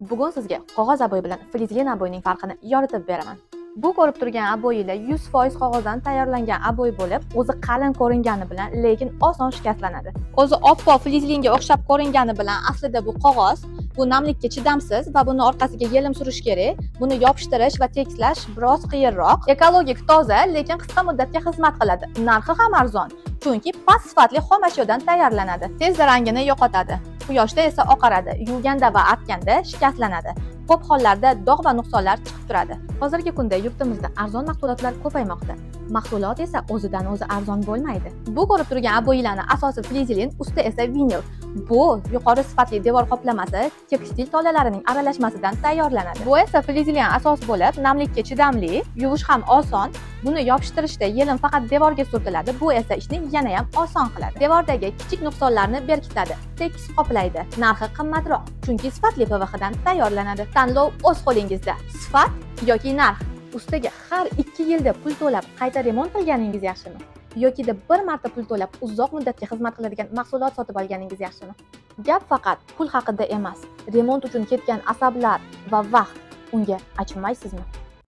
Bugun sizga qog'oz aboy bilan flizlin aboyning farqini yoritib beraman. Bu ko'rib turgan aboylar 100% qog'ozdan tayyorlangan aboy bo'lib, o'zi qalin ko'ringani bilan, lekin oson shikastlanadi. O'zi oppoq flizlinga o'xshab ko'ringani bilan, aslida bu qog'oz, bu namlikka chidamsiz va buni orqasiga yelim surish kerak. Buni yopishtirish va tekislash biroz qiyinroq. Ekologik, toza, lekin qisqa muddatga xizmat qiladi. Narxi ham arzon, chunki past sifatli xom ashyodan tayyorlanadi. Tezda rangini yo'qotadi. Quyoshda esa oqaradi, yuvganda va artganda shikastlanadi. Ko'p hollarda dog' va nuqsonlar chiqib turadi. Hozirgi kunda yurtimizda arzon mahsulotlar ko'paymoqda. Mahsulot esa o'zidan o'zi arzon bo'lmaydi. Bu ko'rib turgan aboylarning asosi flizlin, usti esa vinil. Bu yuqori sifatli devor qoplamasi tekstil tolalarining aralashmasidan tayyorlanadi. Bu esa flizlin asos bo'lib, namlikka chidamli, yuvish ham oson. Buni yopishtirishda yelim faqat devorga surtiladi. Bu esa ishni yana ham oson qiladi. Devordagi kichik nuqsonlarni berkitadi, tekis qoplaydi. Narxi qimmatroq, chunki sifatli PVX dan tayyorlanadi. Tanlov o'z qo'lingizda. Sifat yoki narx. Ustiga har 2 yilda pul to'lab qayta remont qilganingiz yaxshimi? Yoki bir marta pul to'lab uzoq muddatga xizmat qiladigan mahsulot sotib olganingiz yaxshimi? Gap faqat pul haqida emas. Remont uchun ketgan asablar va vaqt, unga achinmaysizmi?